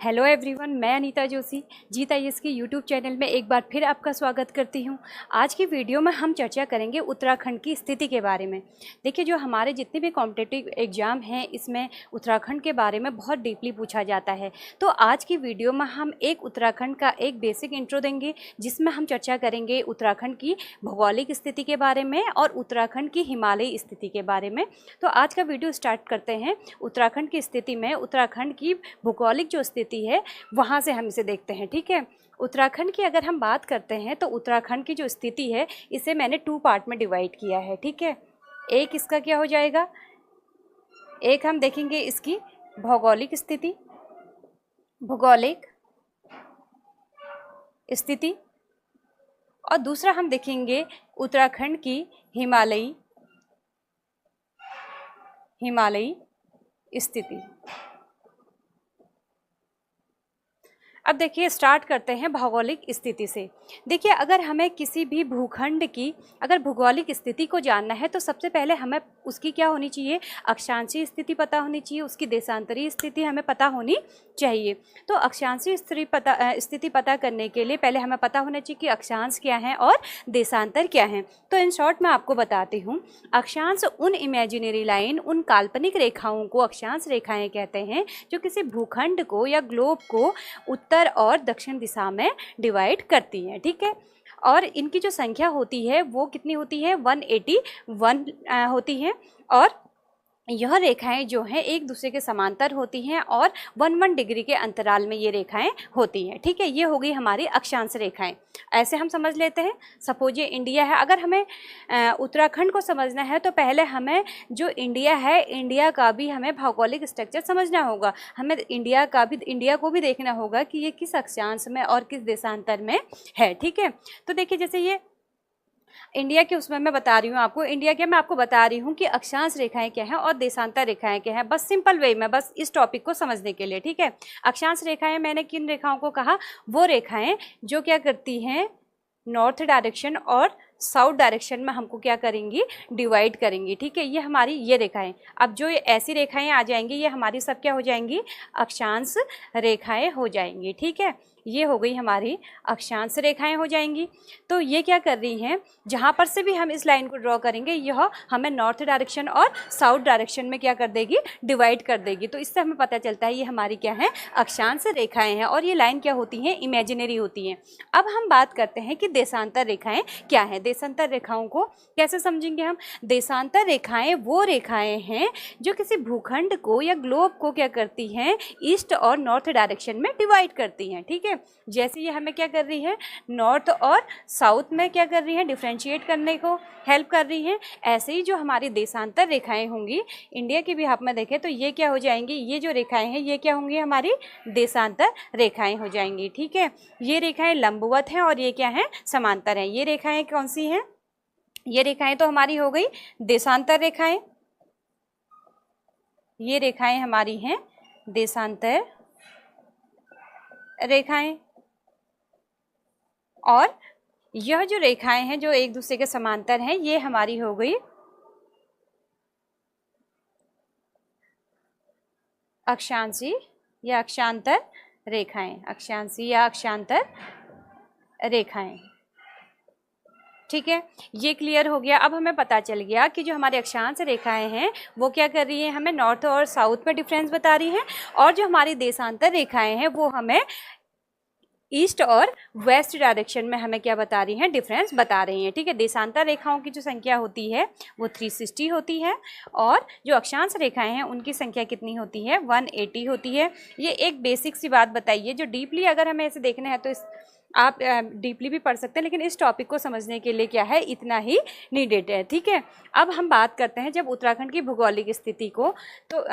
Hello everyone, मैं अनीता जोशी जीत IAS की YouTube channel में एक बार फिर आपका स्वागत करती हूं। आज की वीडियो में हम चर्चा करेंगे उत्तराखंड की स्थिति के बारे में। देखिए, जो हमारे जितने भी कॉम्पिटिटिव एग्ज़ाम हैं इसमें उत्तराखंड के बारे में बहुत डीपली पूछा जाता है। तो आज की वीडियो में हम एक उत्तराखंड का एक बेसिक इंट्रो देंगे, जिसमें हम चर्चा करेंगे उत्तराखंड की भौगोलिक स्थिति के बारे में और उत्तराखंड की हिमालयी स्थिति के बारे में। तो आज का वीडियो स्टार्ट करते हैं उत्तराखंड की स्थिति में। उत्तराखंड की भौगोलिक जो स्थिति है वहां से हम इसे देखते हैं। ठीक है, उत्तराखंड की अगर हम बात करते हैं तो उत्तराखंड की जो स्थिति है इसे मैंने 2 पार्ट में डिवाइड किया है। ठीक है, एक इसका क्या हो जाएगा, एक हम देखेंगे इसकी भौगोलिक स्थिति, भौगोलिक स्थिति, और दूसरा हम देखेंगे उत्तराखंड की हिमालयी स्थिति। अब देखिए, स्टार्ट करते हैं भौगोलिक स्थिति से। देखिए, अगर हमें किसी भी भूखंड की अगर भौगोलिक स्थिति को जानना है तो सबसे पहले हमें उसकी क्या होनी चाहिए, अक्षांशीय स्थिति पता होनी चाहिए, उसकी देशांतरीय स्थिति हमें पता होनी चाहिए। तो अक्षांशीय स्थिति पता करने के लिए पहले हमें पता होना चाहिए कि अक्षांश क्या है और देशांतर क्या है। तो इन शॉर्ट मैं आपको बताती हूँ। अक्षांश उन इमेजिनरी लाइन, उन काल्पनिक रेखाओं को अक्षांश रेखाएं कहते हैं जो किसी भूखंड को या ग्लोब को उत्तर और दक्षिण दिशा में डिवाइड करती हैं। ठीक है, और इनकी जो संख्या होती है वो कितनी होती है, 181 होती है। और यह रेखाएं जो हैं एक दूसरे के समांतर होती हैं और 1 डिग्री के अंतराल में ये रेखाएं होती हैं। ठीक है, ये हो गई हमारी अक्षांश रेखाएं। ऐसे हम समझ लेते हैं। सपोज ये इंडिया है, अगर हमें उत्तराखंड को समझना है तो पहले हमें जो इंडिया है, इंडिया का भी हमें भौगोलिक स्ट्रक्चर समझना होगा। हमें इंडिया को भी देखना होगा कि ये किस अक्षांश में और किस देशांतर में है। ठीक है, तो देखिए, जैसे ये इंडिया के उसमें मैं बता रही हूँ आपको, इंडिया के मैं आपको बता रही हूँ कि अक्षांश रेखाएं क्या हैं और देशांतर रेखाएं क्या हैं, बस सिंपल वे में, बस इस टॉपिक को समझने के लिए। ठीक है, अक्षांश रेखाएं मैंने किन रेखाओं को कहा, वो रेखाएं जो क्या करती हैं, नॉर्थ डायरेक्शन और साउथ डायरेक्शन में हमको क्या करेंगी, डिवाइड करेंगी। ठीक है, ये हमारी ये रेखाएं। अब जो ऐसी रेखाएं आ जाएंगी ये हमारी सब क्या हो जाएंगी, अक्षांश रेखाएं हो जाएंगी। ठीक है, ये हो गई हमारी अक्षांश रेखाएं हो जाएंगी। तो ये क्या कर रही हैं, जहाँ पर से भी हम इस लाइन को ड्रॉ करेंगे यह हमें नॉर्थ डायरेक्शन और साउथ डायरेक्शन में क्या कर देगी, डिवाइड कर देगी। तो इससे हमें पता चलता है ये हमारी क्या है, अक्षांश रेखाएं हैं। और ये लाइन क्या होती हैं, इमेजिनरी होती हैं। अब हम बात करते हैं कि देशांतर रेखाएं क्या है। देशांतर रेखाओं को कैसे समझेंगे हम, देशांतर रेखाएं वो रेखाएं हैं जो किसी भूखंड को या ग्लोब को क्या करती हैं, ईस्ट और नॉर्थ डायरेक्शन में डिवाइड करती हैं। ठीक है, जैसे ये हमें क्या कर रही है, नॉर्थ और साउथ में क्या कर रही है, डिफ्रेंशिएट करने को हेल्प कर रही है। ऐसे ही जो हमारी देशांतर रेखाएं होंगी, इंडिया के भी हाथ में देखें तो ये क्या हो जाएंगी, ये जो रेखाएं हैं ये क्या होंगी, हमारी देशांतर रेखाएं हो जाएंगी। ठीक है, ये रेखाएं लंबवत हैं और ये क्या है, समांतर हैं। ये रेखाएं कौन सी हैं, ये रेखाएं तो हमारी हो गई देशांतर रेखाएं। ये रेखाएं हमारी हैं देशांतर रेखाएं। और यह जो रेखाएं हैं जो एक दूसरे के समांतर हैं, ये हमारी हो गई अक्षांशी या अक्षांतर रेखाएं, अक्षांशी या अक्षांतर रेखाएं। ठीक है, ये क्लियर हो गया। अब हमें पता चल गया कि जो हमारी अक्षांश रेखाएं हैं वो क्या कर रही हैं, हमें नॉर्थ और साउथ में डिफरेंस बता रही हैं, और जो हमारी देशांतर रेखाएं हैं वो हमें ईस्ट और वेस्ट डायरेक्शन में हमें क्या बता रही हैं, डिफरेंस बता रही हैं। ठीक है, देशांतर रेखाओं की जो संख्या होती है वो 360 होती है, और जो अक्षांश रेखाएं हैं उनकी संख्या कितनी होती है, 180 होती है। ये एक बेसिक सी बात बताइए, जो डीपली अगर हमें ऐसे देखना है तो आप डीपली भी पढ़ सकते हैं, लेकिन इस टॉपिक को समझने के लिए क्या है, इतना ही नीडेड है। ठीक है, अब हम बात करते हैं जब उत्तराखंड की भौगोलिक स्थिति को, तो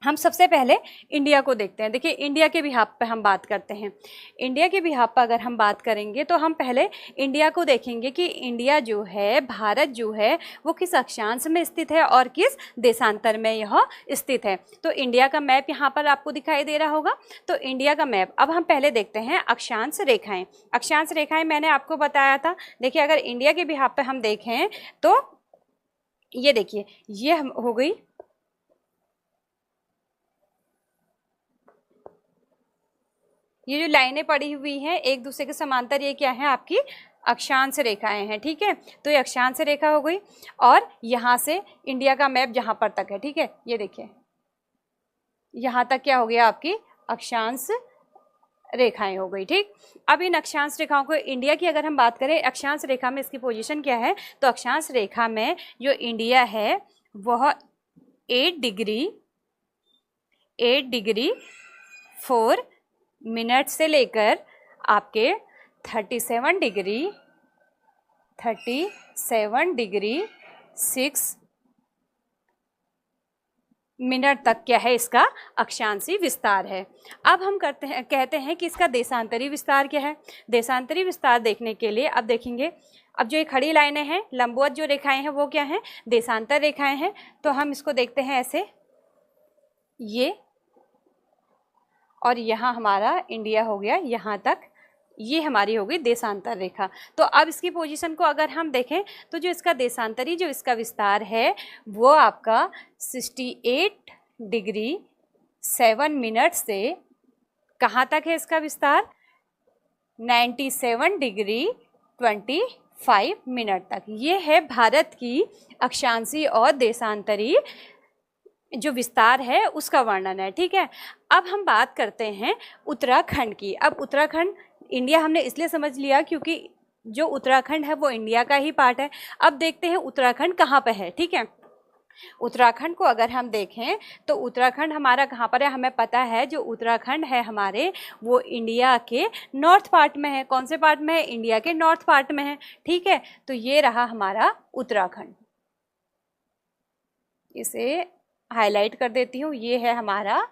हम सबसे पहले इंडिया को देखते हैं। देखिए, इंडिया के बिहाफ पे हम बात करते हैं। इंडिया के बिहाफ पर अगर हम बात करेंगे तो हम पहले इंडिया को देखेंगे कि इंडिया जो है, भारत जो है, वो किस अक्षांश में स्थित है और किस देशांतर में यह स्थित है। तो इंडिया का मैप यहाँ पर आपको दिखाई दे रहा होगा। तो इंडिया का मैप, अब हम पहले देखते हैं अक्षांश रेखाएं। अक्षांश रेखाएं मैंने आपको बताया था। देखिए, अगर इंडिया के बिहाफ पे हम देखें तो ये देखिए, ये हो गई ये जो लाइनें पड़ी हुई हैं एक दूसरे के समांतर, ये क्या है आपकी अक्षांश रेखाएं हैं, ठीक है। तो ये अक्षांश रेखा हो गई, और यहाँ से इंडिया का मैप जहाँ पर तक है, ठीक है, ये देखिए यहाँ तक क्या हो गया आपकी अक्षांश रेखाएं हो गई, ठीक। अब इन अक्षांश रेखाओं को, इंडिया की अगर हम बात करें अक्षांश रेखा में इसकी पोजीशन क्या है, तो अक्षांश रेखा में जो इंडिया है वह 8 डिग्री 4 मिनट से लेकर आपके 37 डिग्री 6 मिनट तक क्या है इसका अक्षांशी विस्तार है। अब हम कहते हैं कि इसका देशांतरी विस्तार क्या है। देशांतरी विस्तार देखने के लिए अब देखेंगे, अब जो ये खड़ी लाइनें हैं, लंबवत जो रेखाएं हैं वो क्या हैं, देशांतर रेखाएं हैं। तो हम इसको देखते हैं ऐसे, ये और यहाँ हमारा इंडिया हो गया यहाँ तक, ये हमारी हो गई देशांतर रेखा। तो अब इसकी पोजीशन को अगर हम देखें तो जो इसका देशांतरी जो इसका विस्तार है वो आपका 68 डिग्री 7 मिनट से कहाँ तक है इसका विस्तार, 97 डिग्री 25 मिनट तक। ये है भारत की अक्षांशी और देशांतरी जो विस्तार है उसका वर्णन है, ठीक है। अब हम बात करते हैं उत्तराखंड की। अब उत्तराखंड, इंडिया हमने इसलिए समझ लिया क्योंकि जो उत्तराखंड है वो इंडिया का ही पार्ट है। अब देखते हैं उत्तराखंड कहाँ पे है, ठीक है। उत्तराखंड को अगर हम देखें तो उत्तराखंड हमारा कहाँ पर है, हमें पता है जो उत्तराखंड है हमारे वो इंडिया के नॉर्थ पार्ट में है। कौन से पार्ट में है, इंडिया के नॉर्थ पार्ट में है, ठीक है। तो ये रहा हमारा उत्तराखंड, इसे हाईलाइट कर देती हूँ, ये है हमारा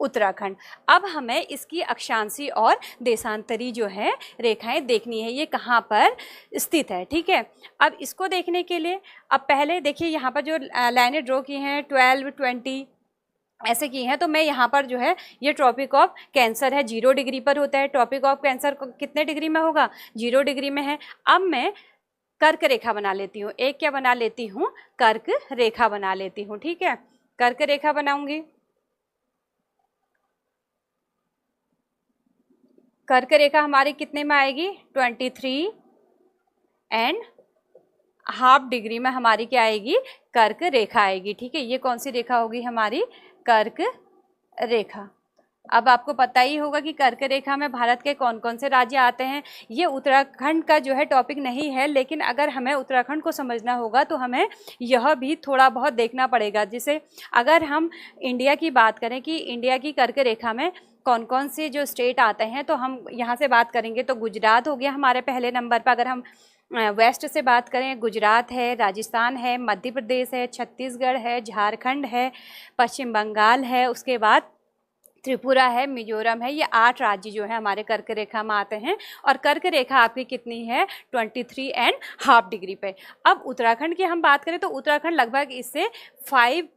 उत्तराखंड। अब हमें इसकी अक्षांशी और देशांतरी जो है रेखाएं देखनी है, ये कहाँ पर स्थित है, ठीक है। अब इसको देखने के लिए अब पहले देखिए यहाँ पर जो लाइनें ड्रॉ की हैं 12, 20 ऐसे की हैं, तो मैं यहाँ पर जो है ये ट्रॉपिक ऑफ कैंसर है, 0 डिग्री पर होता है। ट्रॉपिक ऑफ कैंसर कितने डिग्री में होगा, 0 डिग्री में है। अब मैं कर्क रेखा बना लेती हूँ, एक क्या बना लेती हूँ, कर्क रेखा बना लेती हूँ, ठीक है। कर्क रेखा बनाऊंगी, कर्क रेखा हमारी कितने में आएगी, 23.5 डिग्री में हमारी क्या आएगी, कर्क रेखा आएगी, ठीक है। ये कौन सी रेखा होगी हमारी, कर्क रेखा। अब आपको पता ही होगा कि कर्क रेखा में भारत के कौन कौन से राज्य आते हैं। ये उत्तराखंड का जो है टॉपिक नहीं है, लेकिन अगर हमें उत्तराखंड को समझना होगा तो हमें यह भी थोड़ा बहुत देखना पड़ेगा। जैसे अगर हम इंडिया की बात करें कि इंडिया की कर्क रेखा में कौन कौन से जो स्टेट आते हैं, तो हम यहाँ से बात करेंगे तो गुजरात हो गया हमारे पहले नंबर पर। अगर हम वेस्ट से बात करें, गुजरात है, राजस्थान है, मध्य प्रदेश है, छत्तीसगढ़ है, झारखंड है, पश्चिम बंगाल है, उसके बाद त्रिपुरा है, मिजोरम है। ये 8 राज्य जो है हमारे कर्क रेखा में आते हैं। और कर्क रेखा आपकी कितनी है, 23.5 डिग्री पे। अब उत्तराखंड की हम बात करें तो उत्तराखंड लगभग इससे 5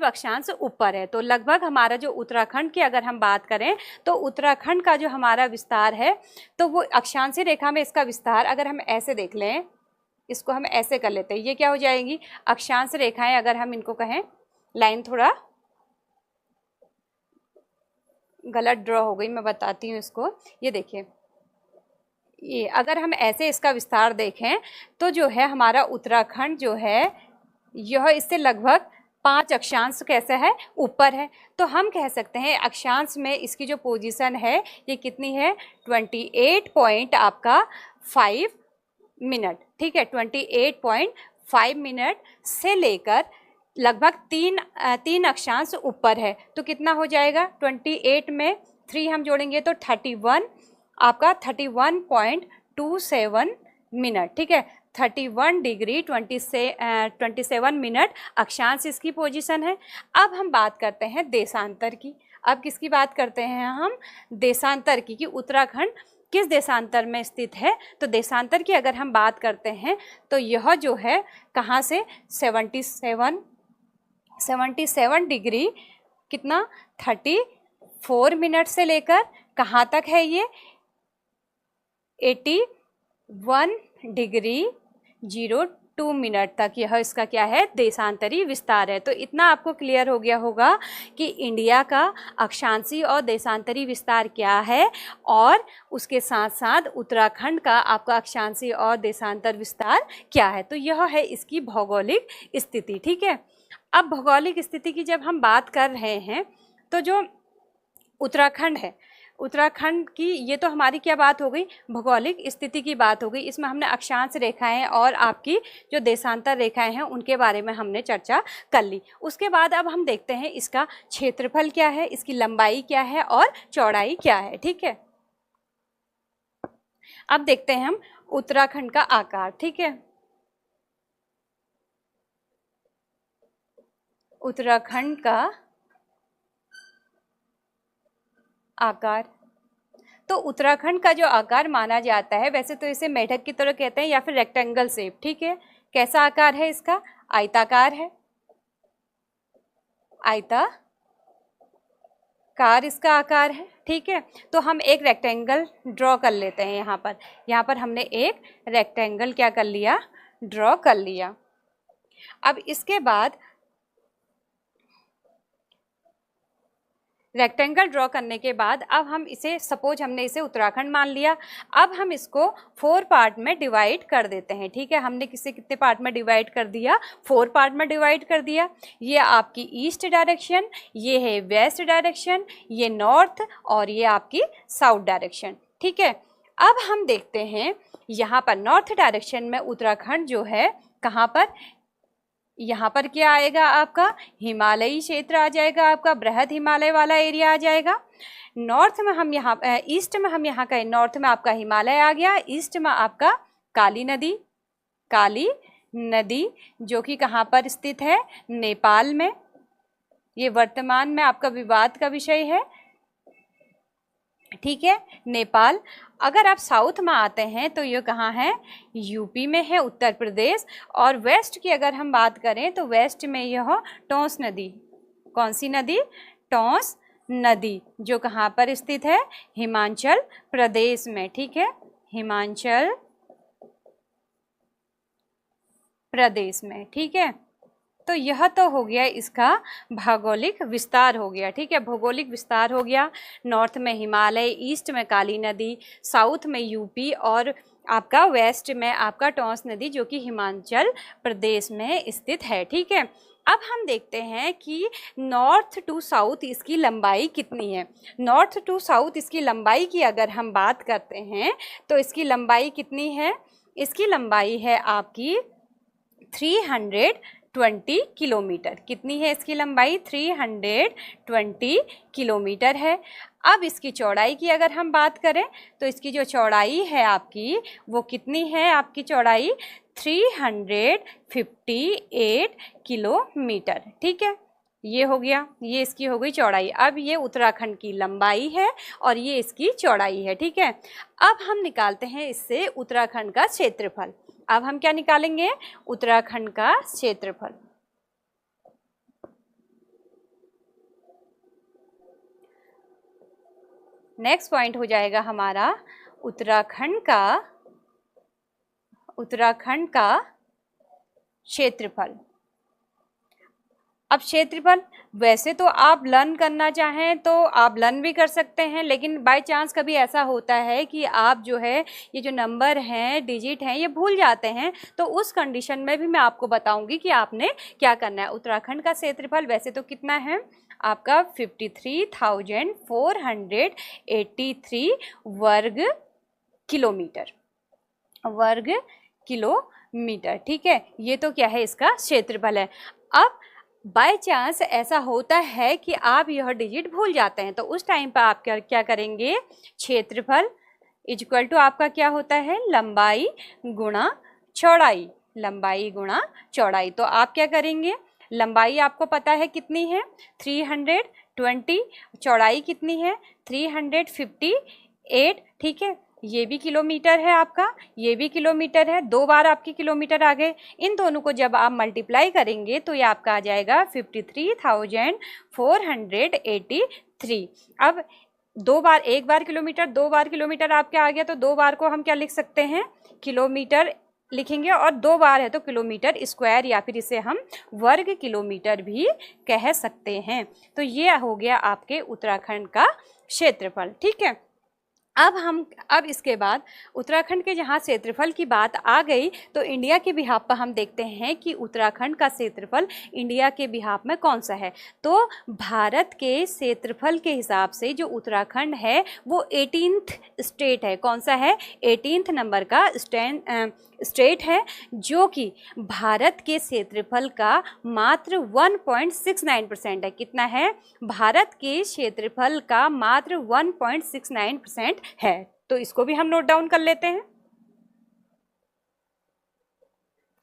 अक्षांश ऊपर है। तो लगभग हमारा जो उत्तराखंड की अगर हम बात करें तो उत्तराखंड का जो हमारा विस्तार है तो वो अक्षांशी रेखा में इसका विस्तार अगर हम ऐसे देख लें, इसको हम ऐसे कर लेते हैं, ये क्या हो जाएगी अक्षांश रेखाएं। अगर हम इनको कहें, लाइन थोड़ा गलत ड्रॉ हो गई, मैं बताती हूँ इसको। ये देखिए, ये अगर हम ऐसे इसका विस्तार देखें तो जो है हमारा उत्तराखंड जो है यह इससे लगभग 5 अक्षांश कैसा है, ऊपर है। तो हम कह सकते हैं अक्षांश में इसकी जो पोजीशन है ये कितनी है, 28.5 मिनट, ठीक है। 28.5 मिनट से लेकर लगभग 3 अक्षांश ऊपर है। तो कितना हो जाएगा, 28 में 3 हम जोड़ेंगे तो 31, आपका 31.27 मिनट, ठीक है। 31 डिग्री 27 मिनट अक्षांश इसकी पोजीशन है। अब हम बात करते हैं देशांतर की। अब किसकी बात करते हैं हम, देशांतर की, कि उत्तराखंड किस देशांतर में स्थित है। तो देशांतर की अगर हम बात करते हैं तो यह जो है कहाँ से, 77 डिग्री कितना, 34 मिनट से लेकर कहाँ तक है ये, 81 डिग्री 2 मिनट तक यह इसका क्या है, देशांतरी विस्तार है। तो इतना आपको क्लियर हो गया होगा कि इंडिया का अक्षांशीय और देशांतरी विस्तार क्या है, और उसके साथ साथ उत्तराखंड का आपका अक्षांशीय और देशांतर विस्तार क्या है। तो यह है इसकी भौगोलिक स्थिति। ठीक है, अब भौगोलिक स्थिति की जब हम बात कर रहे हैं तो जो उत्तराखंड है, उत्तराखंड की ये तो हमारी क्या बात हो गई, भौगोलिक स्थिति की बात हो गई। इसमें हमने अक्षांश रेखाएं और आपकी जो देशांतर रेखाएं हैं उनके बारे में हमने चर्चा कर ली। उसके बाद अब हम देखते हैं इसका क्षेत्रफल क्या है, इसकी लंबाई क्या है और चौड़ाई क्या है। ठीक है, अब देखते हैं हम उत्तराखंड का आकार। ठीक है, उत्तराखंड का आकार, तो उत्तराखंड का जो आकार माना जाता है, वैसे तो इसे मेढक की तरह कहते हैं या फिर रेक्टेंगल शेप। ठीक है, कैसा आकार है इसका, आयताकार है, आयताकार इसका आकार है। ठीक है, तो हम एक रेक्टेंगल ड्रॉ कर लेते हैं। यहाँ पर हमने एक रेक्टेंगल क्या कर लिया, ड्रॉ कर लिया। अब इसके बाद रेक्टेंगल ड्रॉ करने के बाद अब हम इसे, सपोज हमने इसे उत्तराखंड मान लिया, अब हम इसको 4 पार्ट में डिवाइड कर देते हैं। ठीक है, हमने कितने पार्ट में डिवाइड कर दिया, 4 पार्ट में डिवाइड कर दिया। ये आपकी ईस्ट डायरेक्शन, ये है वेस्ट डायरेक्शन, ये नॉर्थ और ये आपकी साउथ डायरेक्शन। ठीक है, अब हम देखते हैं यहाँ पर नॉर्थ डायरेक्शन में उत्तराखंड जो है कहाँ पर, यहाँ पर क्या आएगा आपका, हिमालयी क्षेत्र आ जाएगा, आपका बृहद हिमालय वाला एरिया आ जाएगा। नॉर्थ में हम यहाँ, ईस्ट में हम यहाँ का, नॉर्थ में आपका हिमालय आ गया, ईस्ट में आपका काली नदी जो कि कहाँ पर स्थित है, नेपाल में। ये वर्तमान में आपका विवाद का विषय है। ठीक है, नेपाल। अगर आप साउथ में आते हैं तो ये कहाँ है, यूपी में है, उत्तर प्रदेश। और वेस्ट की अगर हम बात करें तो वेस्ट में यह टोंस नदी, कौन सी नदी, टोंस नदी, जो कहाँ पर स्थित है, हिमाचल प्रदेश में। ठीक है, हिमाचल प्रदेश में। ठीक है, तो यह तो हो गया इसका भौगोलिक विस्तार हो गया। ठीक है, भौगोलिक विस्तार हो गया। नॉर्थ में हिमालय, ईस्ट में काली नदी, साउथ में यूपी और आपका वेस्ट में आपका टोंस नदी जो कि हिमाचल प्रदेश में स्थित है। ठीक है, अब हम देखते हैं कि नॉर्थ टू साउथ इसकी लंबाई कितनी है। नॉर्थ टू साउथ इसकी लंबाई की अगर हम बात करते हैं तो इसकी लंबाई कितनी है, इसकी लंबाई है आपकी 320 किलोमीटर। कितनी है इसकी लंबाई, 320 किलोमीटर है। अब इसकी चौड़ाई की अगर हम बात करें तो इसकी जो चौड़ाई है आपकी वो कितनी है, आपकी चौड़ाई 358 किलोमीटर। ठीक है, ये हो गया, ये इसकी हो गई चौड़ाई। अब ये उत्तराखंड की लंबाई है और ये इसकी चौड़ाई है। ठीक है, अब हम निकालते हैं इससे उत्तराखंड का क्षेत्रफल। अब हम क्या निकालेंगे, उत्तराखंड का क्षेत्रफल। नेक्स्ट पॉइंट हो जाएगा हमारा उत्तराखंड का क्षेत्रफल। अब क्षेत्रफल वैसे तो आप लर्न करना चाहें तो आप लर्न भी कर सकते हैं, लेकिन बाय चांस कभी ऐसा होता है कि आप जो है ये जो नंबर हैं, डिजिट हैं, ये भूल जाते हैं, तो उस कंडीशन में भी मैं आपको बताऊंगी कि आपने क्या करना है। उत्तराखंड का क्षेत्रफल वैसे तो कितना है आपका 53,483 वर्ग किलोमीटर। ठीक है, ये तो क्या है इसका क्षेत्रफल है। अब बाय चांस ऐसा होता है कि आप यह डिजिट भूल जाते हैं, तो उस टाइम पर आप क्या करेंगे, क्षेत्रफल इक्वल टू आपका क्या होता है, लंबाई गुणा चौड़ाई, लंबाई गुणा चौड़ाई। तो आप क्या करेंगे, लंबाई आपको पता है कितनी है 320, चौड़ाई कितनी है 358। ठीक है, ये भी किलोमीटर है आपका, ये भी किलोमीटर है, 2 बार आपके किलोमीटर आ गए। इन दोनों को जब आप मल्टीप्लाई करेंगे तो ये आपका आ जाएगा 53,483। अब 2 बार, 1 बार किलोमीटर, 2 बार किलोमीटर आपके आ गया, तो 2 बार को हम क्या लिख सकते हैं, किलोमीटर लिखेंगे, और 2 बार है तो किलोमीटर स्क्वायर या फिर इसे हम वर्ग किलोमीटर भी कह सकते हैं। तो ये हो गया आपके उत्तराखंड का क्षेत्रफल। ठीक है, अब इसके बाद उत्तराखंड के जहाँ क्षेत्रफल की बात आ गई तो इंडिया के बिहाफ पर हम देखते हैं कि उत्तराखंड का क्षेत्रफल इंडिया के बिहाफ में कौन सा है। तो भारत के क्षेत्रफल के हिसाब से जो उत्तराखंड है वो 18th स्टेट है। कौन सा है? 18th नंबर का स्टेट है, जो कि भारत के क्षेत्रफल का मात्र 1.69% है। कितना है? भारत के क्षेत्रफल का मात्र 1.69% है। तो इसको भी हम नोट डाउन कर लेते हैं।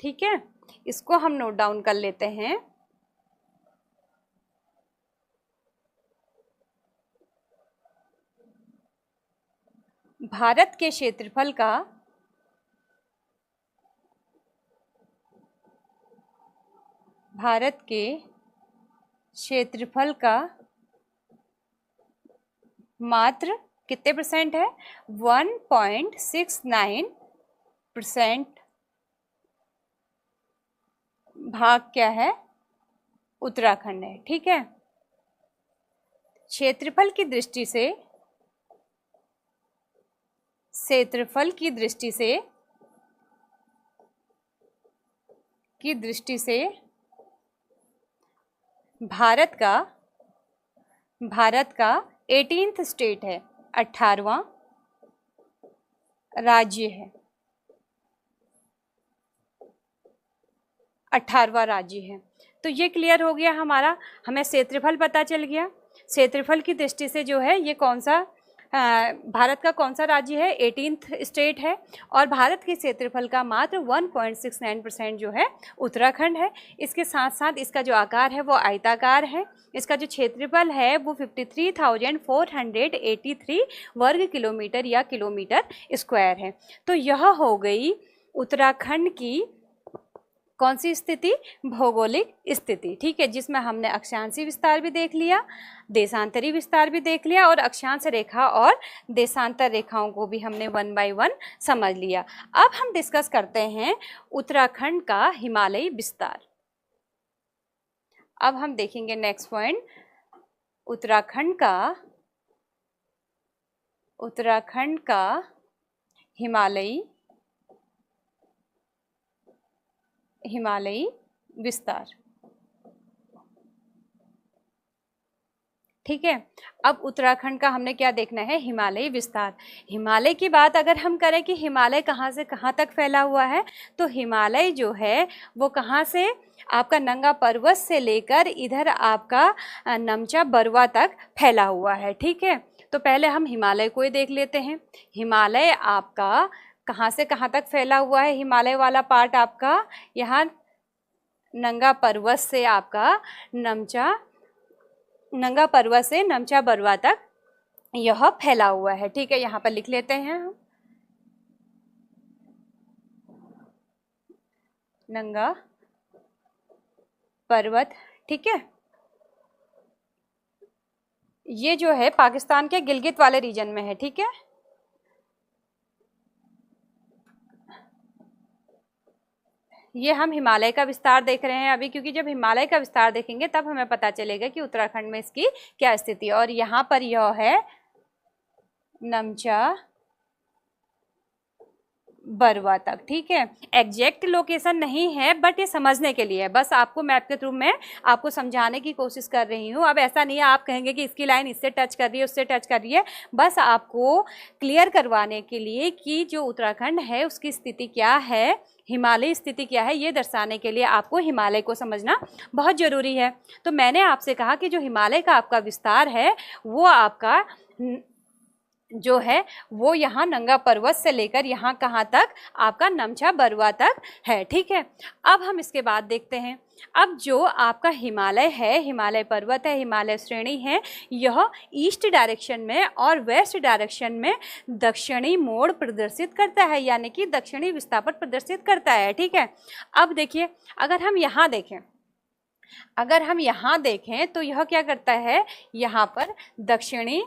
ठीक है, इसको हम नोट डाउन कर लेते हैं। भारत के क्षेत्रफल का मात्र कितने परसेंट है? 1.69% भाग क्या है? उत्तराखंड है। ठीक है, क्षेत्रफल की दृष्टि से भारत का 18th स्टेट है, 18वां राज्य है, 18वां राज्य है। तो ये क्लियर हो गया हमारा, हमें क्षेत्रफल पता चल गया। क्षेत्रफल की दृष्टि से जो है ये कौन सा भारत का कौन सा राज्य है? 18th स्टेट है, और भारत के क्षेत्रफल का मात्र 1.69% जो है उत्तराखंड है। इसके साथ साथ इसका जो आकार है वो आयताकार है। इसका जो क्षेत्रफल है वो 53,483 वर्ग किलोमीटर या किलोमीटर स्क्वायर है। तो यह हो गई उत्तराखंड की कौन सी स्थिति? भौगोलिक स्थिति। ठीक है, जिसमें हमने अक्षांशीय विस्तार भी देख लिया, देशांतरी विस्तार भी देख लिया, और अक्षांश रेखा और देशांतर रेखाओं को भी हमने 1 बाय 1 समझ लिया। अब हम डिस्कस करते हैं उत्तराखंड का हिमालयी विस्तार। अब हम देखेंगे नेक्स्ट पॉइंट, उत्तराखंड का हिमालयी विस्तार। ठीक है, अब उत्तराखंड का हमने क्या देखना है? हिमालयी विस्तार। हिमालय की बात अगर हम करें कि हिमालय कहाँ से कहाँ तक फैला हुआ है, तो हिमालय जो है वो कहाँ से? आपका नंगा पर्वत से लेकर इधर आपका नमचा बरवा तक फैला हुआ है। ठीक है, तो पहले हम हिमालय को ही देख लेते हैं। हिमालय आपका कहाँ से कहाँ तक फैला हुआ है? हिमालय वाला पार्ट आपका यहाँ नंगा पर्वत से नमचा बरवा तक यह फैला हुआ है। ठीक है, यहाँ पर लिख लेते हैं हम नंगा पर्वत। ठीक है, ये जो है पाकिस्तान के गिलगित वाले रीजन में है। ठीक है, ये हम हिमालय का विस्तार देख रहे हैं अभी, क्योंकि जब हिमालय का विस्तार देखेंगे तब हमें पता चलेगा कि उत्तराखंड में इसकी क्या स्थिति है। और यहाँ पर यह है नमचा बरवा तक। ठीक है, एग्जैक्ट लोकेशन नहीं है, बट ये समझने के लिए है, बस आपको मैप के थ्रू में आपको समझाने की कोशिश कर रही हूँ। अब ऐसा नहीं है आप कहेंगे कि इसकी लाइन इससे टच कर रही है, उससे टच कर रही है, बस आपको क्लियर करवाने के लिए कि जो उत्तराखंड है उसकी स्थिति क्या है, हिमालयी स्थिति क्या है, ये दर्शाने के लिए आपको हिमालय को समझना बहुत ज़रूरी है। तो मैंने आपसे कहा कि जो हिमालय का आपका विस्तार है वो आपका जो है वो यहाँ नंगा पर्वत से लेकर यहाँ कहाँ तक? आपका नमचा बरवा तक है। ठीक है, अब हम इसके बाद देखते हैं, अब जो आपका हिमालय है, हिमालय पर्वत है, हिमालय श्रेणी है, यह ईस्ट डायरेक्शन में और वेस्ट डायरेक्शन में दक्षिणी मोड़ प्रदर्शित करता है, यानी कि दक्षिणी विस्थापन प्रदर्शित करता है। ठीक है, अब देखिए अगर हम यहाँ देखें तो यह क्या करता है? यहाँ पर दक्षिणी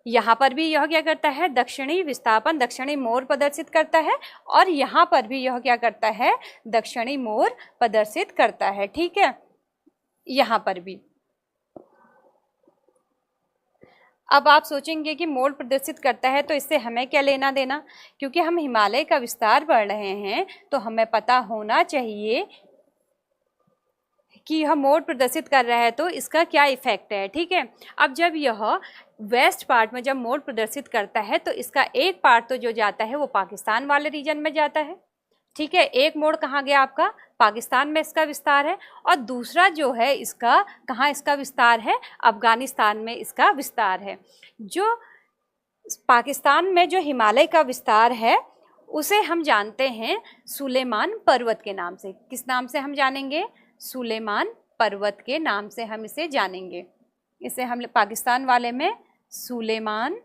यहाँ पर भी यह क्या करता है, दक्षिणी विस्थापन, दक्षिणी मोड़ प्रदर्शित करता है, और यहाँ पर भी यह क्या करता है, दक्षिणी मोड़ प्रदर्शित करता है। ठीक है, यहाँ पर भी। अब आप सोचेंगे कि मोड़ प्रदर्शित करता है तो इससे हमें क्या लेना देना, क्योंकि हम हिमालय का विस्तार बढ़ रहे हैं तो हमें पता होना चाहिए कि यह मोड़ प्रदर्शित कर रहा है तो इसका क्या इफेक्ट है। ठीक है, अब जब यह वेस्ट पार्ट में जब मोड़ प्रदर्शित करता है तो इसका एक पार्ट तो जो जाता है वो पाकिस्तान वाले रीजन में जाता है। ठीक है, एक मोड़ कहाँ गया आपका, पाकिस्तान में इसका विस्तार है, और दूसरा जो है इसका कहाँ इसका विस्तार है, अफगानिस्तान में इसका विस्तार है। जो पाकिस्तान में जो हिमालय का विस्तार है उसे हम जानते हैं सुलेमान पर्वत के नाम से। किस नाम से हम जानेंगे, सुलेमान पर्वत के नाम से हम इसे जानेंगे। इसे हम पाकिस्तान वाले में सुलेमान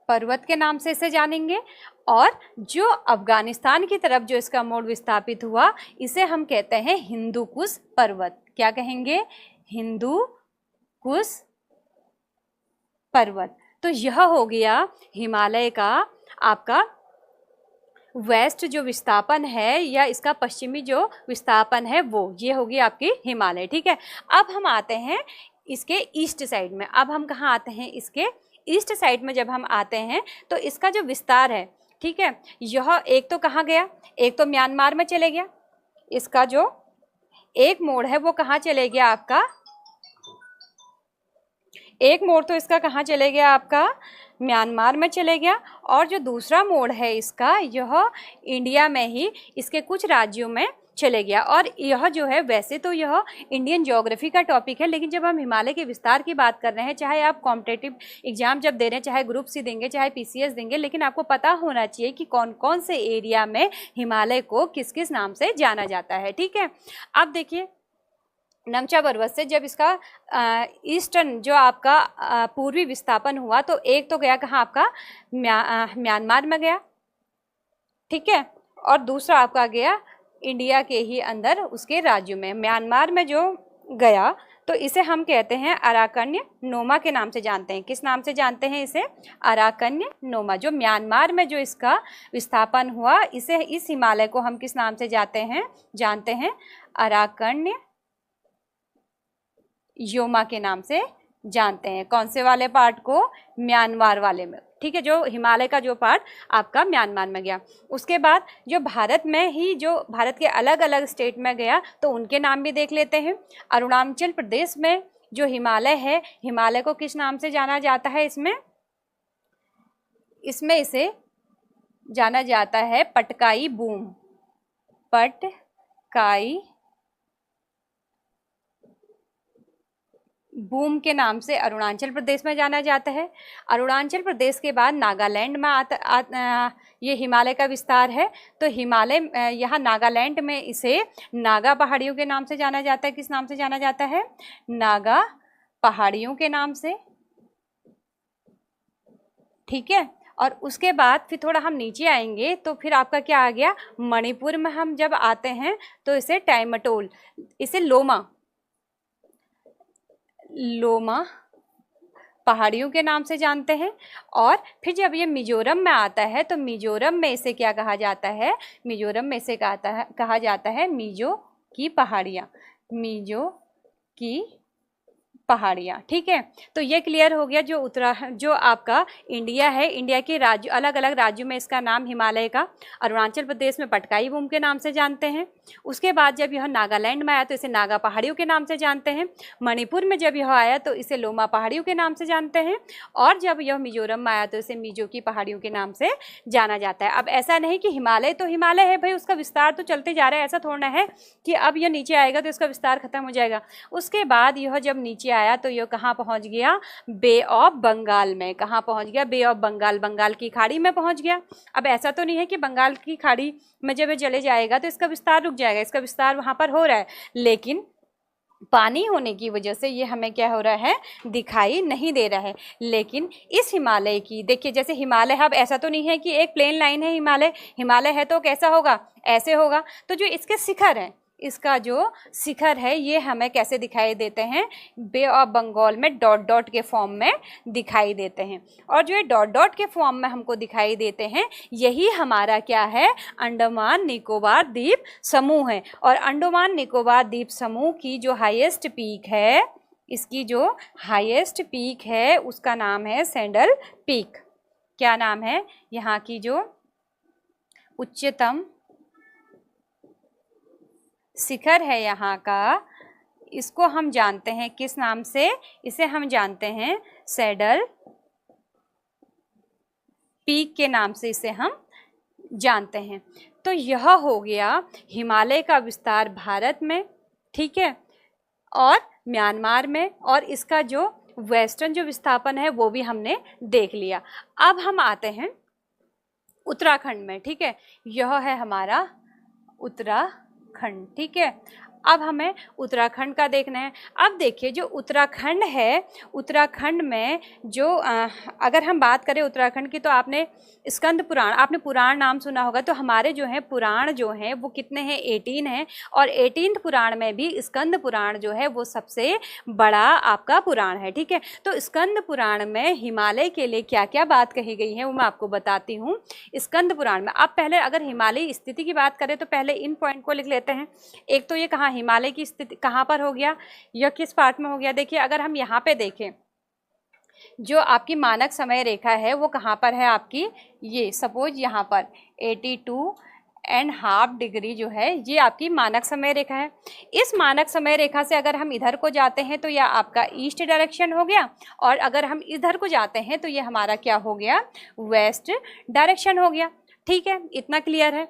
पर्वत के नाम से इसे जानेंगे, और जो अफगानिस्तान की तरफ जो इसका मोड़ विस्थापित हुआ इसे हम कहते हैं हिंदू कुश पर्वत। क्या कहेंगे, हिंदू कुश पर्वत। तो यह हो गया हिमालय का आपका वेस्ट जो विस्थापन है या इसका पश्चिमी जो विस्थापन है वो, ये होगी आपकी हिमालय। ठीक है, अब हम आते हैं इसके ईस्ट साइड में। अब हम कहाँ आते हैं, इसके ईस्ट साइड में जब हम आते हैं तो इसका जो विस्तार है, ठीक है, यह एक तो कहाँ गया, एक तो म्यांमार में चले गया। इसका जो एक मोड़ है वो कहाँ चले गया आपका, एक मोड़ तो इसका कहाँ चले गया आपका, म्यांमार में चले गया, और जो दूसरा मोड़ है इसका यह इंडिया में ही इसके कुछ राज्यों में चले गया। और यह जो है वैसे तो यह इंडियन ज्योग्राफी का टॉपिक है, लेकिन जब हम हिमालय के विस्तार की बात कर रहे हैं, चाहे आप कॉम्पिटिटिव एग्जाम जब दे रहे हैं, चाहे ग्रुप सी देंगे, चाहे पीसीएस देंगे, लेकिन आपको पता होना चाहिए कि कौन कौन से एरिया में हिमालय को किस किस नाम से जाना जाता है। ठीक है, अब देखिए नमचा पर्वत से जब इसका ईस्टर्न जो आपका पूर्वी विस्थापन हुआ तो एक तो गया कहाँ आपका, म्यांमार में गया। ठीक है, और दूसरा आपका गया इंडिया के ही अंदर उसके राज्यों में। म्यांमार में जो गया तो इसे हम कहते हैं अराकन्य नोमा के नाम से जानते हैं। किस नाम से जानते हैं इसे, अराकन्य नोमा। जो म्यांमार में जो इसका विस्थापन हुआ इसे, इस हिमालय को हम किस नाम से जानते हैं अराकन्य योमा के नाम से जानते हैं। कौन से वाले पार्ट को, म्यांमार वाले में। ठीक है, जो हिमालय का जो पार्ट आपका म्यांमार में गया। उसके बाद जो भारत में ही जो भारत के अलग अलग स्टेट में गया तो उनके नाम भी देख लेते हैं। अरुणाचल प्रदेश में जो हिमालय है, हिमालय को किस नाम से जाना जाता है, इसमें इसे जाना जाता है पटकाई बूम, पटकाई बूम के नाम से अरुणाचल प्रदेश में जाना जाता है। अरुणाचल प्रदेश के बाद नागालैंड में ये हिमालय का विस्तार है। तो हिमालय यहाँ नागालैंड में इसे नागा पहाड़ियों के नाम से जाना जाता है। किस नाम से जाना जाता है, नागा पहाड़ियों के नाम से। ठीक है, और उसके बाद फिर थोड़ा हम नीचे आएंगे तो फिर आपका क्या आ गया, मणिपुर में हम जब आते हैं तो इसे टाइमटोल, इसे लोमा पहाड़ियों के नाम से जानते हैं। और फिर जब ये मिजोरम में आता है तो मिजोरम में इसे क्या कहा जाता है, मिजोरम में इसे कहा जाता है मिजो की पहाड़ियाँ, मिजो की पहाड़ियाँ। ठीक है, तो ये क्लियर हो गया। जो आपका इंडिया है, इंडिया के राज्य, अलग अलग राज्यों में इसका नाम हिमालय का, अरुणाचल प्रदेश में पटकाई बूम के नाम से जानते हैं। उसके बाद जब यह नागालैंड में आया तो इसे नागा पहाड़ियों के नाम से जानते हैं। मणिपुर में जब यह आया तो इसे लोमा पहाड़ियों के नाम से जानते हैं। और जब यह मिजोरम में आया तो इसे मिजो की पहाड़ियों के नाम से जाना जाता है। अब ऐसा नहीं कि हिमालय तो हिमालय है भाई, उसका विस्तार तो चलते जा रहा है, ऐसा थोड़ा है कि अब यह नीचे आएगा तो इसका विस्तार खत्म हो जाएगा। उसके बाद यह जब नीचे आया तो यह कहाँ पहुँच गया, बे ऑफ बंगाल में। कहाँ पहुँच गया, बे ऑफ बंगाल, बंगाल की खाड़ी में पहुँच गया। अब ऐसा तो नहीं है कि बंगाल की खाड़ी में जब ये चले जाएगा तो इसका विस्तार रुक जाएगा, इसका विस्तार वहाँ पर हो रहा है, लेकिन पानी होने की वजह से ये हमें क्या हो रहा है, दिखाई नहीं दे रहा है। लेकिन इस हिमालय की देखिए, जैसे हिमालय, अब ऐसा तो नहीं है कि एक प्लेन लाइन है हिमालय है तो कैसा होगा, ऐसे होगा। तो जो इसके शिखर हैं, इसका जो शिखर है ये हमें कैसे दिखाई देते हैं, बे ऑफ बंगाल में डॉट डॉट के फॉर्म में दिखाई देते हैं। और जो ये डॉट डॉट के फॉर्म में हमको दिखाई देते हैं यही हमारा क्या है, अंडमान निकोबार द्वीप समूह है। और अंडमान निकोबार द्वीप समूह की जो हाईएस्ट पीक है, इसकी जो हाईएस्ट पीक है उसका नाम है सैंडल पीक। क्या नाम है, यहाँ की जो उच्चतम शिखर है यहाँ का, इसको हम जानते हैं किस नाम से, इसे हम जानते हैं सैडल पीक के नाम से इसे हम जानते हैं। तो यह हो गया हिमालय का विस्तार भारत में, ठीक है, और म्यांमार में, और इसका जो वेस्टर्न जो विस्थापन है वो भी हमने देख लिया। अब हम आते हैं उत्तराखंड में, ठीक है, यह है हमारा उत्तराखंड, ठीक है। अब हमें उत्तराखंड का देखना है। अब देखिए जो उत्तराखंड है, उत्तराखंड में जो अगर हम बात करें उत्तराखंड की, तो आपने स्कंद पुराण, आपने पुराण नाम सुना होगा। तो हमारे जो है पुराण जो हैं वो कितने हैं, 18 हैं। और 18 पुराण में भी स्कंद पुराण जो है वो सबसे बड़ा आपका पुराण है, ठीक है। तो स्कंद पुराण में हिमालय के लिए क्या क्या बात कही गई है वो मैं आपको बताती हूँ। स्कंद पुराण में अब पहले अगर हिमालयी स्थिति की बात करें तो पहले इन पॉइंट को लिख लेते हैं। एक तो ये कहाँ, हिमालय की स्थिति कहाँ पर हो गया, यह किस पार्ट में हो गया। देखिए अगर हम यहाँ पे देखें, जो आपकी मानक समय रेखा है वो कहाँ पर है आपकी, ये सपोज यहाँ पर 82.5 डिग्री जो है ये आपकी मानक समय रेखा है। इस मानक समय रेखा से अगर हम इधर को जाते हैं तो यह आपका ईस्ट डायरेक्शन हो गया, और अगर हम इधर को जाते हैं तो ये हमारा क्या हो गया, वेस्ट डायरेक्शन हो गया, ठीक है। इतना क्लियर है।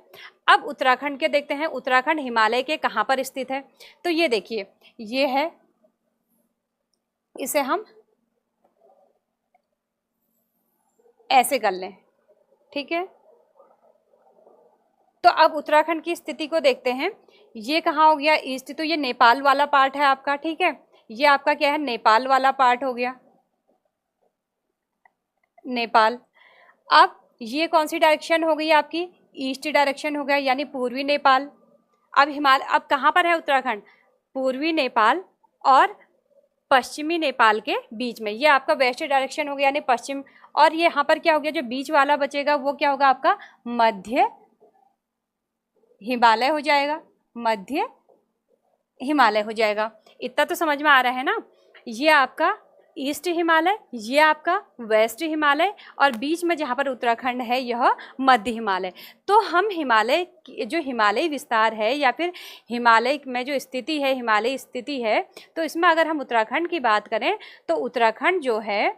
अब उत्तराखंड के देखते हैं, उत्तराखंड हिमालय के कहाँ पर स्थित है। तो ये देखिए ये है, इसे हम ऐसे कर लें, ठीक है। तो अब उत्तराखंड की स्थिति को देखते हैं, ये कहाँ हो गया, ईस्ट, तो ये नेपाल वाला पार्ट है आपका, ठीक है। ये आपका क्या है, नेपाल वाला पार्ट हो गया, नेपाल। अब ये कौन सी डायरेक्शन हो गई आपकी, ईस्ट डायरेक्शन हो गया, यानी पूर्वी नेपाल। अब हिमालय, अब कहाँ पर है उत्तराखंड, पूर्वी नेपाल और पश्चिमी नेपाल के बीच में, ये आपका वेस्ट डायरेक्शन हो गया यानी पश्चिम। और ये यहाँ पर क्या हो गया, जो बीच वाला बचेगा वो क्या होगा आपका, मध्य हिमालय हो जाएगा, मध्य हिमालय हो जाएगा। इतना तो समझ में आ रहा है ना। ये आपका ईस्ट हिमालय, ये आपका वेस्ट हिमालय, और बीच में जहाँ पर उत्तराखंड है यह मध्य हिमालय। तो हम हिमालय, जो हिमालयी विस्तार है या फिर हिमालय में जो स्थिति है, हिमालयी स्थिति है, तो इसमें अगर हम उत्तराखंड की बात करें तो उत्तराखंड जो है,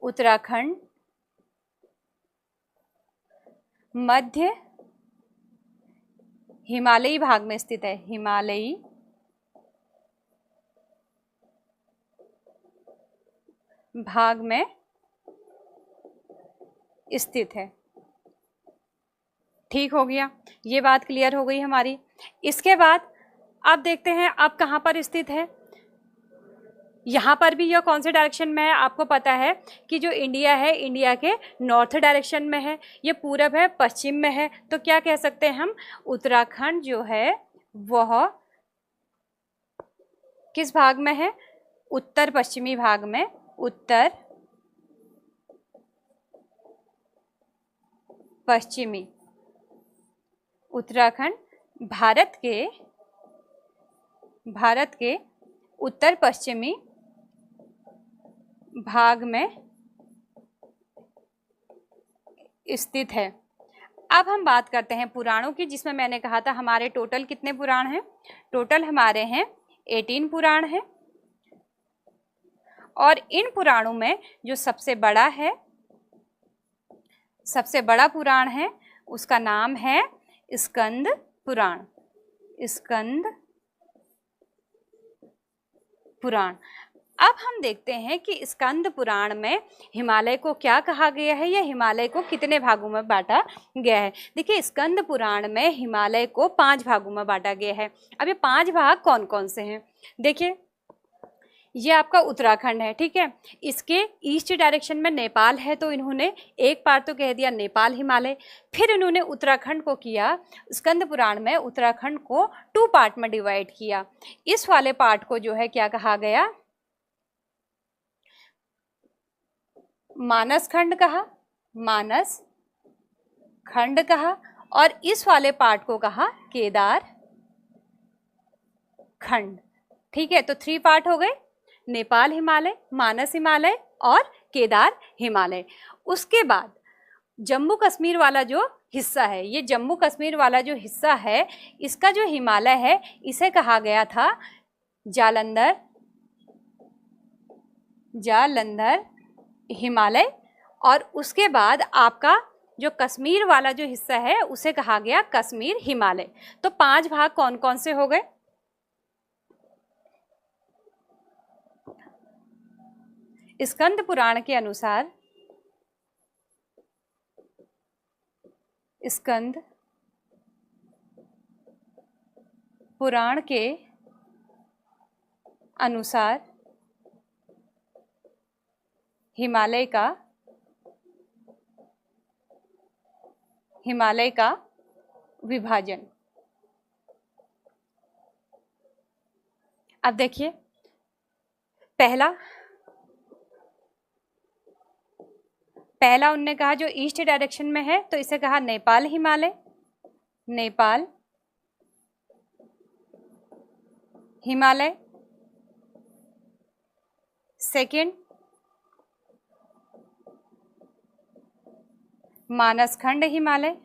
उत्तराखंड मध्य हिमालयी भाग में स्थित है, हिमालयी भाग में स्थित है, ठीक हो गया। ये बात क्लियर हो गई हमारी। इसके बाद अब देखते हैं अब कहाँ पर स्थित है। यहाँ पर भी यह कौन से डायरेक्शन में है, आपको पता है कि जो इंडिया है, इंडिया के नॉर्थ डायरेक्शन में है, ये पूरब है, पश्चिम में है। तो क्या कह सकते हैं हम, उत्तराखंड जो है वह किस भाग में है, उत्तर पश्चिमी भाग में, उत्तर पश्चिमी। उत्तराखंड भारत के उत्तर पश्चिमी भाग में स्थित है। अब हम बात करते हैं पुराणों की, जिसमें मैंने कहा था हमारे टोटल कितने पुराण हैं, टोटल हमारे हैं 18 पुराण हैं। और इन पुराणों में जो सबसे बड़ा है, सबसे बड़ा पुराण है उसका नाम है स्कंद पुराण, स्कंद पुराण। अब हम देखते हैं कि स्कंद पुराण में हिमालय को क्या कहा गया है या हिमालय को कितने भागों में बांटा गया है। देखिए स्कंद पुराण में हिमालय को 5 भागों में बांटा गया है। अब ये 5 भाग कौन कौन से हैं, देखिए ये आपका उत्तराखंड है, ठीक है। इसके ईस्ट डायरेक्शन में नेपाल है, तो इन्होंने एक पार्ट तो कह दिया नेपाल हिमालय। फिर इन्होंने उत्तराखंड को किया, स्कंद पुराण में उत्तराखंड को 2 पार्ट में डिवाइड किया। इस वाले पार्ट को जो है क्या कहा गया, मानस खंड कहा, मानस खंड कहा, और इस वाले पार्ट को कहा केदार खंड, ठीक है। तो 3 पार्ट हो गए, नेपाल हिमालय, मानस हिमालय और केदार हिमालय। उसके बाद जम्मू कश्मीर वाला जो हिस्सा है, ये जम्मू कश्मीर वाला जो हिस्सा है, इसका जो हिमालय है इसे कहा गया था जालंधर, जालंधर हिमालय। और उसके बाद आपका जो कश्मीर वाला जो हिस्सा है उसे कहा गया कश्मीर हिमालय। तो 5 भाग कौन कौन से हो गए, स्कंद पुराण के अनुसार, स्कंद पुराण के अनुसार हिमालय का विभाजन। अब देखिए, पहला उनने कहा जो ईस्ट डायरेक्शन में है तो इसे कहा नेपाल हिमालय, नेपाल हिमालय। सेकंड मानसखंड हिमालय,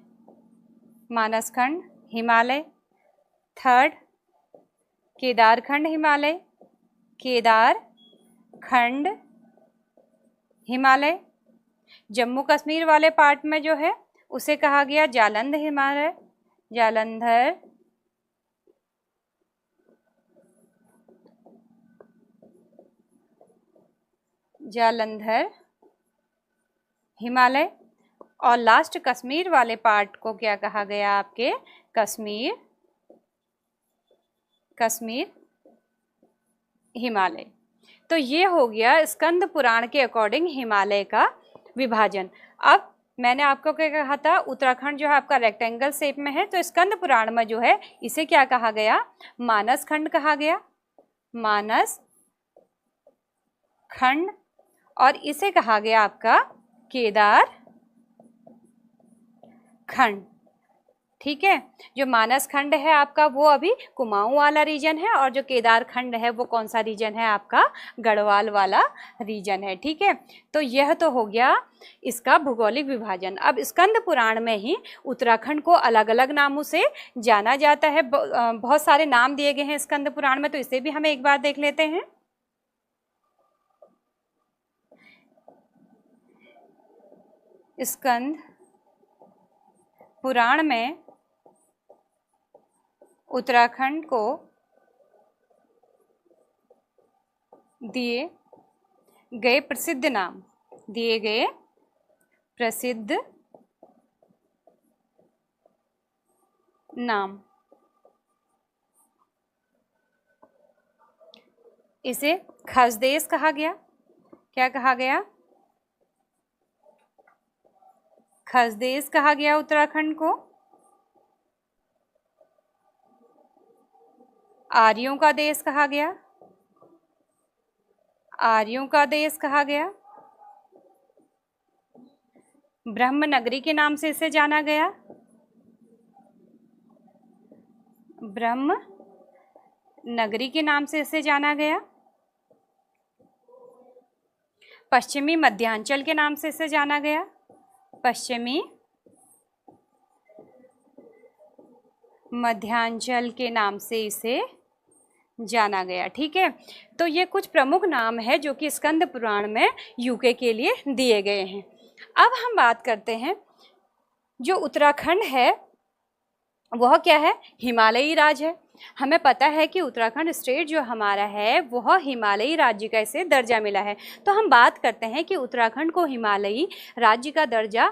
मानसखंड हिमालय। थर्ड केदारखंड हिमालय, केदारखंड हिमालय। जम्मू कश्मीर वाले पार्ट में जो है उसे कहा गया जालंधर हिमालय, जालंधर जालंधर हिमालय। और लास्ट कश्मीर वाले पार्ट को क्या कहा गया आपके, कश्मीर हिमालय। तो ये हो गया स्कंद पुराण के अकॉर्डिंग हिमालय का विभाजन। अब मैंने आपको क्या कहा था, उत्तराखंड जो है आपका रेक्टेंगल शेप में है, तो स्कंद पुराण में जो है इसे क्या कहा गया, मानस खंड कहा गया, मानस खंड। और इसे कहा गया आपका केदार खंड, ठीक है। जो मानस खंड है आपका वो अभी कुमाऊं वाला रीजन है, और जो केदार खंड है वो कौन सा रीजन है आपका, गढ़वाल वाला रीजन है, ठीक है। तो यह तो हो गया इसका भौगोलिक विभाजन। अब स्कंद पुराण में ही उत्तराखंड को अलग अलग नामों से जाना जाता है, बहुत सारे नाम दिए गए हैं स्कंद पुराण में, तो इसे भी हम एक बार देख लेते हैं। स्कंद पुराण में उत्तराखंड को दिए गए प्रसिद्ध नाम, दिए गए प्रसिद्ध नाम, इसे खसदेश कहा गया। क्या कहा गया, खसदेश कहा गया उत्तराखंड को। आर्यों का देश कहा गया, आर्यों का देश कहा गया। ब्रह्म नगरी के नाम से इसे जाना गया, ब्रह्म नगरी के नाम से इसे जाना गया। पश्चिमी मध्यांचल के नाम से इसे जाना गया, पश्चिमी मध्यांचल के नाम से इसे जाना गया, ठीक है। तो ये कुछ प्रमुख नाम है जो कि स्कंद पुराण में यूके के लिए दिए गए हैं। अब हम बात करते हैं, जो उत्तराखंड है वह क्या है, हिमालयी राज्य है। हमें पता है कि उत्तराखंड स्टेट जो हमारा है वह हिमालयी राज्य का इसे दर्जा मिला है। तो हम बात करते हैं कि उत्तराखंड को हिमालयी राज्य का दर्जा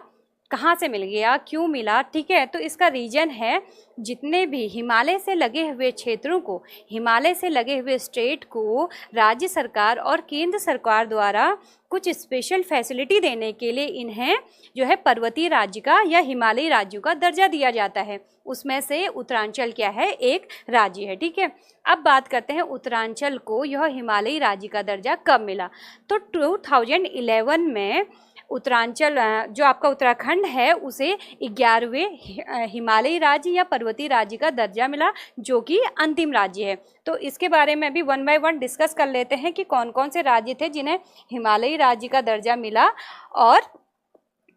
कहाँ से मिल गया, क्यों मिला, ठीक है। तो इसका रीजन है जितने भी हिमालय से लगे हुए क्षेत्रों को, हिमालय से लगे हुए स्टेट को राज्य सरकार और केंद्र सरकार द्वारा कुछ स्पेशल फैसिलिटी देने के लिए इन्हें जो है पर्वतीय राज्य का या हिमालयी राज्यों का दर्जा दिया जाता है। उसमें से उत्तरांचल क्या है, एक राज्य है, ठीक है। अब बात करते हैं उत्तरांचल को यह हिमालयी राज्य का दर्जा कब मिला। तो 2011 में उत्तरांचल जो आपका उत्तराखंड है उसे 11वें हिमालयी राज्य या पर्वतीय राज्य का दर्जा मिला, जो कि अंतिम राज्य है। तो इसके बारे में भी 1 बाय 1 डिस्कस कर लेते हैं कि कौन कौन से राज्य थे जिन्हें हिमालयी राज्य का दर्जा मिला और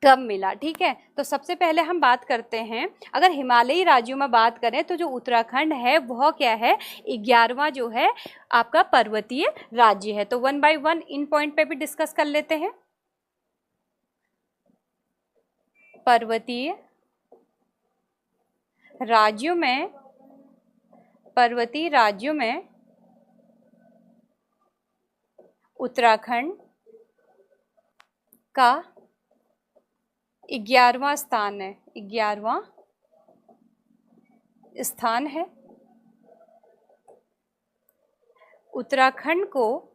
कब मिला, ठीक है। तो सबसे पहले हम बात करते हैं, अगर हिमालयी राज्यों में बात करें तो जो उत्तराखंड है वह क्या है, 11वां जो है आपका पर्वतीय राज्य है। तो 1 बाय 1 इन पॉइंट पे भी डिस्कस कर लेते हैं। पर्वतीय राज्यों में उत्तराखंड का 11वां स्थान है, 11वां स्थान है। उत्तराखंड को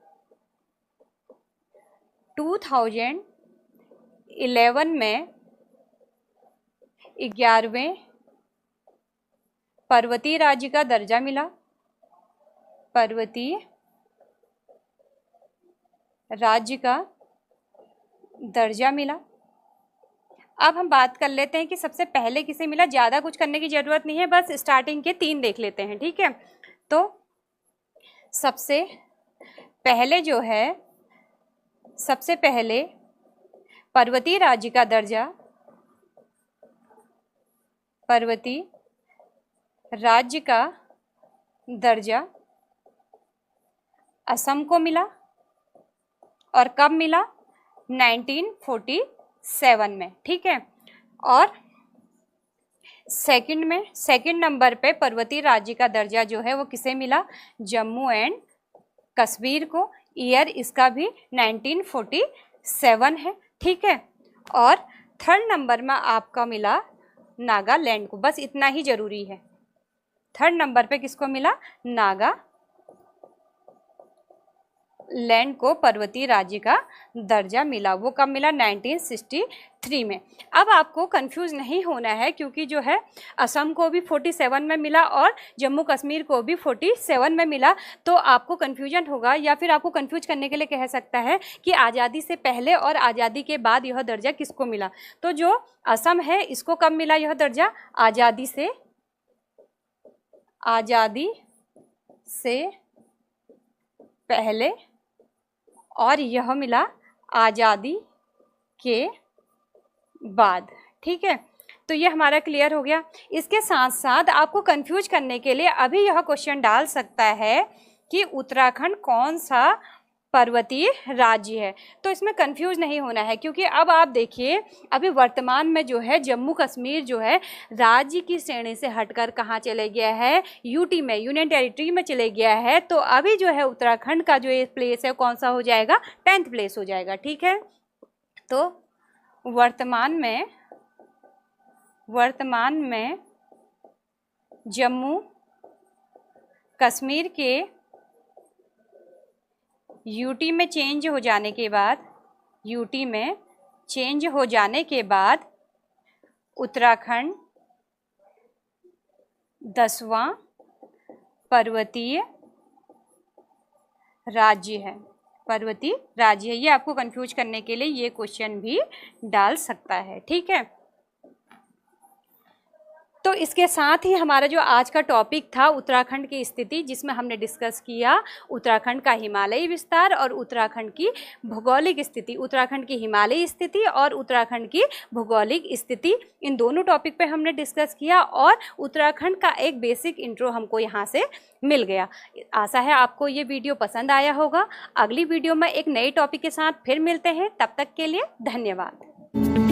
2011 में 11वें पर्वतीय राज्य का दर्जा मिला, पर्वतीय राज्य का दर्जा मिला। अब हम बात कर लेते हैं कि सबसे पहले किसे मिला। ज़्यादा कुछ करने की ज़रूरत नहीं है, बस स्टार्टिंग के 3 देख लेते हैं, ठीक है। तो सबसे पहले जो है, सबसे पहले पर्वतीय राज्य का दर्जा, पर्वतीय राज्य का दर्जा असम को मिला। और कब मिला, 1947 में, ठीक है। और सेकंड नंबर पे पर्वतीय राज्य का दर्जा जो है वो किसे मिला, जम्मू एंड कश्मीर को। ईयर इसका भी 1947 है, ठीक है। और थर्ड नंबर में आपका मिला नागालैंड को, बस इतना ही जरूरी है। थर्ड नंबर पे किसको मिला, नागालैंड को पर्वतीय राज्य का दर्जा मिला। वो कब मिला, 1963 में। अब आपको कंफ्यूज नहीं होना है, क्योंकि जो है असम को भी 47 में मिला और जम्मू कश्मीर को भी 47 में मिला। तो आपको कंफ्यूजन होगा, या फिर आपको कंफ्यूज करने के लिए कह सकता है कि आज़ादी से पहले और आज़ादी के बाद यह दर्जा किसको मिला। तो जो असम है इसको कब मिला यह दर्जा, आज़ादी से पहले, और यह मिला आज़ादी के बाद, ठीक है। तो ये हमारा क्लियर हो गया। इसके साथ साथ आपको कंफ्यूज करने के लिए अभी यह क्वेश्चन डाल सकता है कि उत्तराखंड कौन सा पर्वतीय राज्य है। तो इसमें कंफ्यूज नहीं होना है, क्योंकि अब आप देखिए अभी वर्तमान में जो है जम्मू कश्मीर जो है राज्य की श्रेणी से हटकर कहाँ चले गया है, यूटी में, यूनियन टेरिटरी में चले गया है। तो अभी जो है उत्तराखंड का जो ये प्लेस है कौन सा हो जाएगा, 10th प्लेस हो जाएगा, ठीक है। तो वर्तमान में जम्मू कश्मीर के यूटी में चेंज हो जाने के बाद उत्तराखंड 10वां पर्वतीय राज्य है, ये आपको कंफ्यूज करने के लिए ये क्वेश्चन भी डाल सकता है, ठीक है। तो इसके साथ ही हमारा जो आज का टॉपिक था उत्तराखंड की स्थिति, जिसमें हमने डिस्कस किया उत्तराखंड का हिमालयी विस्तार और उत्तराखंड की भौगोलिक स्थिति, उत्तराखंड की हिमालयी स्थिति और उत्तराखंड की भौगोलिक स्थिति, इन दोनों टॉपिक पे हमने डिस्कस किया और उत्तराखंड का एक बेसिक इंट्रो हमको यहाँ से मिल गया। आशा है आपको ये वीडियो पसंद आया होगा। अगली वीडियो में एक नए टॉपिक के साथ फिर मिलते हैं, तब तक के लिए धन्यवाद।